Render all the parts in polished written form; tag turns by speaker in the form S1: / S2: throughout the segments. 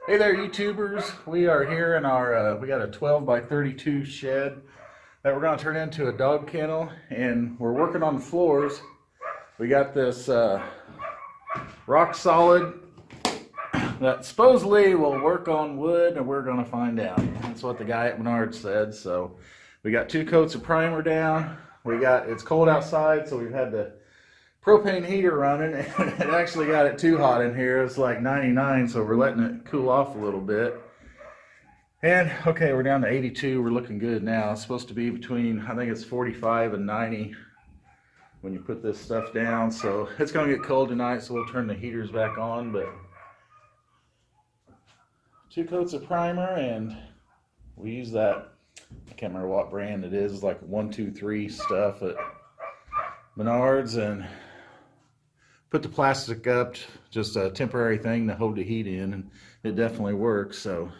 S1: Hey there, YouTubers. We are here in our, we got a 12 by 32 shed that we're going to turn into a dog kennel, and we're working on the floors. We got this RockSolid that supposedly will work on wood, and we're going to find out. That's what the guy at Menards said. So we got 2 coats of primer down. It's cold outside, so we've had the propane heater running, and it actually got it too hot in here. It's like 99, so we're letting it cool off a little bit. And okay, we're down to 82. We're looking good now. It's supposed to be between, I think it's 45 and 90 when you put this stuff down. So it's going to get cold tonight, so we'll turn the heaters back on. But 2 coats of primer, and we use that, I can't remember what brand it is. It's like 123 stuff at Menards, and put the plastic up, just a temporary thing to hold the heat in, and it definitely works. So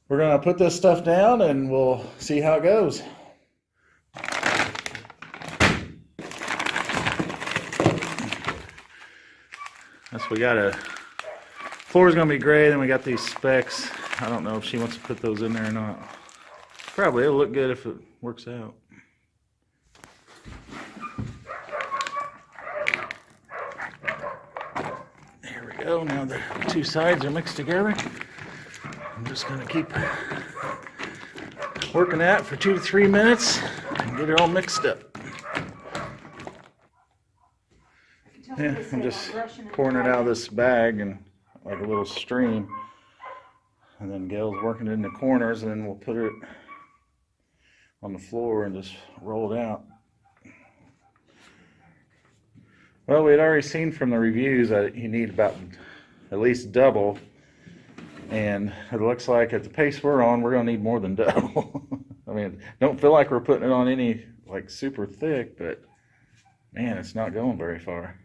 S1: we're gonna put this stuff down and we'll see how it goes. We got a floor's gonna be gray, then we got these specs. I don't know if she wants to put those in there or not. Probably it'll look good if it works out. Go. Now the 2 sides are mixed together. I'm just going to keep working that for 2 to 3 minutes and get it all mixed up. Yeah, I'm just pouring it out of this bag and like a little stream, and then Gail's working it in the corners, and then we'll put it on the floor and just roll it out. Well, we had already seen from the reviews that you need about at least double, and it looks like at the pace we're on, we're going to need more than double. I mean, don't feel like we're putting it on any like super thick, but man, it's not going very far.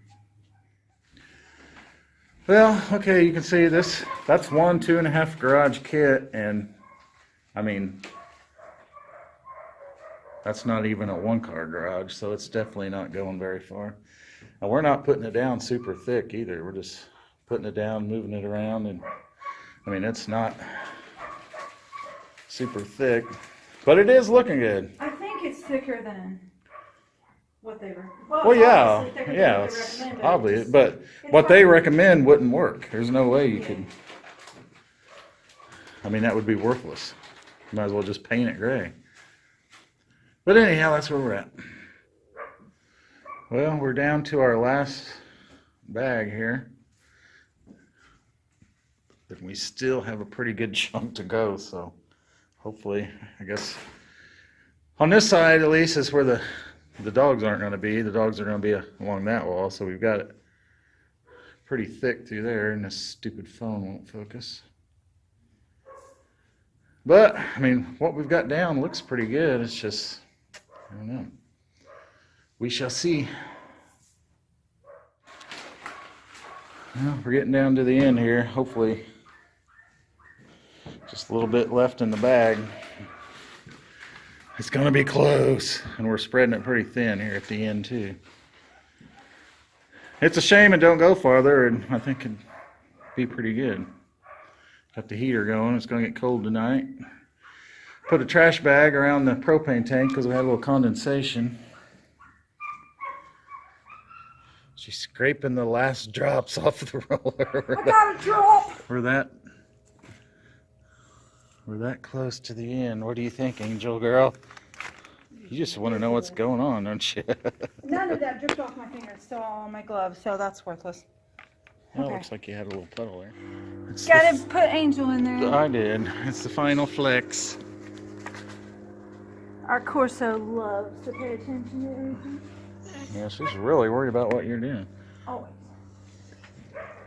S1: Well, okay, you can see this. That's 1 2.5 garage kit, and I mean, that's not even a 1-car garage, so it's definitely not going very far. And we're not putting it down super thick either. We're just putting it down, moving it around, and I mean, it's not super thick, but it is looking good.
S2: I think it's thicker than what they were.
S1: Well, yeah, it's obvious, but what they recommend wouldn't work. There's no way you could. I mean, that would be worthless. You might as well just paint it gray. But anyhow, that's where we're at. Well, we're down to our last bag here. But we still have a pretty good chunk to go, so hopefully, I guess, on this side at least is where the dogs aren't going to be. The dogs are going to be along that wall, so we've got it pretty thick through there, and this stupid phone won't focus. But, I mean, what we've got down looks pretty good. It's just, I don't know. We shall see. Well, we're getting down to the end here. Hopefully, just a little bit left in the bag. It's going to be close, and we're spreading it pretty thin here at the end too. It's a shame it don't go farther, and I think it'd be pretty good. Got the heater going. It's going to get cold tonight. Put a trash bag around the propane tank because we had a little condensation. She's scraping the last drops off the roller.
S2: I got a drop.
S1: We're that close to the end. What do you think, Angel Girl? You just want to know what's going on, don't you?
S2: None of that dripped off my finger. It's still all on my glove, so that's worthless.
S1: Well, looks like you had a little puddle there.
S2: Gotta put Angel in there.
S1: I did. It's the final flex.
S2: Our Corso loves to pay attention to everything.
S1: Yeah, she's really worried about what you're doing.
S2: Always.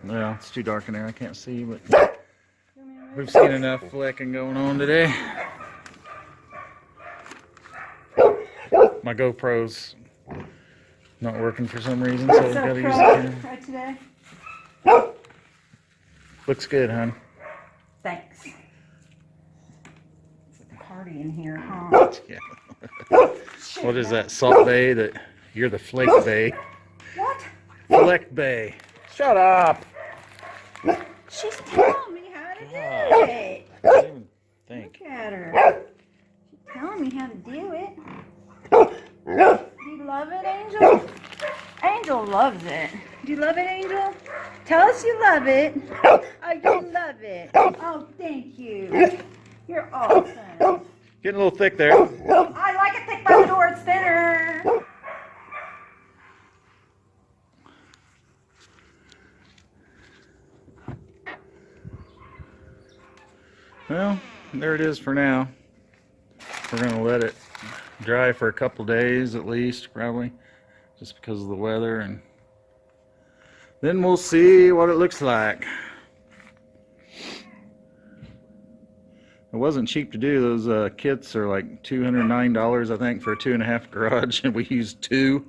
S1: Well, it's too dark in there. I can't see, but we've seen enough flecking going on today. My GoPro's not working for some reason, so I've got to use it again.
S2: Right today.
S1: Looks good, hon.
S2: Thanks. It's a party in here, huh?
S1: Yeah. What is that, Salt Bay? That you're the Flake Bay.
S2: What?
S1: Flake Bay. Shut up.
S2: She's telling me how to to do
S1: God.
S2: it.
S1: I didn't even think.
S2: Look at her. She's telling me how to do it. Do you love it, Angel? Angel loves it. Do you love it, Angel? Tell us you love it. Oh, you love it. Oh, thank you. You're awesome.
S1: Getting a little thick there.
S2: I like it thick by the door. It's thinner.
S1: Well, there it is for now. We're gonna let it dry for a couple days at least, probably, just because of the weather, and then we'll see what it looks like. It wasn't cheap to do. Those kits are like $209, I think, for a 2.5 garage, and we used 2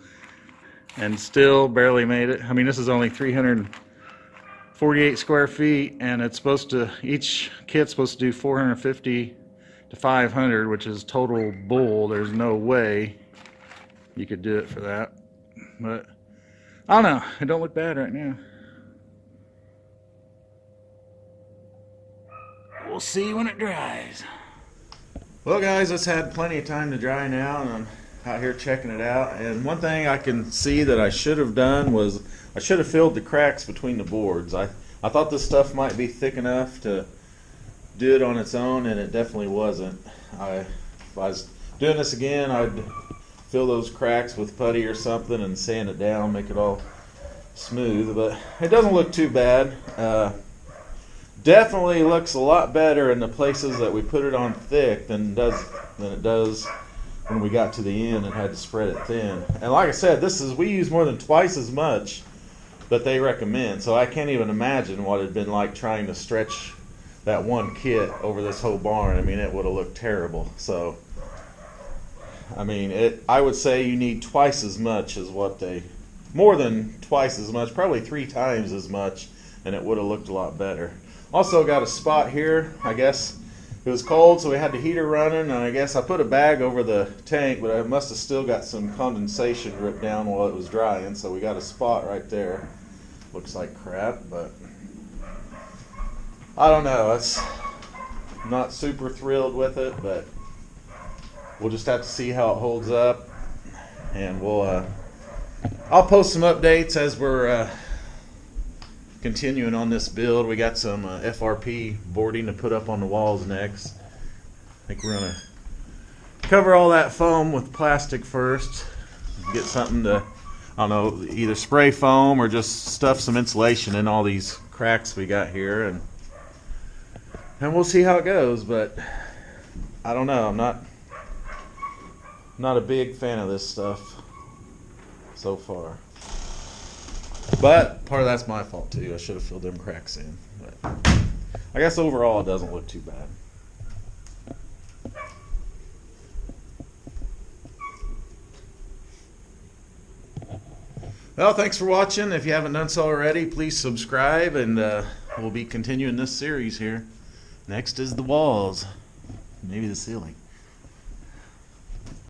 S1: and still barely made it. I mean, this is only 348 square feet, and it's supposed to, each kit's supposed to do 450 to 500, which is total bull. There's no way you could do it for that. But I don't know. It don't look bad right now. We'll see when it dries. Well, guys, it's had plenty of time to dry now, and I'm out here checking it out. And one thing I can see that I should have done was I should have filled the cracks between the boards. I thought this stuff might be thick enough to do it on its own, and it definitely wasn't. If I was doing this again, I'd fill those cracks with putty or something and sand it down, make it all smooth. But it doesn't look too bad. Definitely looks a lot better in the places that we put it on thick than it does when we got to the end and had to spread it thin. And like I said, we use more than twice as much that they recommend, so I can't even imagine what it'd been like trying to stretch that one kit over this whole barn. I mean, it would have looked terrible. So I mean, I would say you need twice as much as more than twice as much, probably 3 times as much, and it would have looked a lot better. Also got a spot here. I guess it was cold, so we had the heater running, and I guess I put a bag over the tank, but I must have still got some condensation dripped down while it was drying, so we got a spot right there. Looks like crap, but I don't know. I'm not super thrilled with it, but we'll just have to see how it holds up, and I'll post some updates as we're continuing on this build. We got some FRP boarding to put up on the walls next. I think we're gonna cover all that foam with plastic first. Get something to, I don't know, either spray foam or just stuff some insulation in all these cracks we got here, and we'll see how it goes. But I don't know. I'm not a big fan of this stuff so far. But part of that's my fault too. I should have filled them cracks in. But I guess overall it doesn't look too bad. Well, thanks for watching. If you haven't done so already, please subscribe, and we'll be continuing this series here. Next is the walls, maybe the ceiling.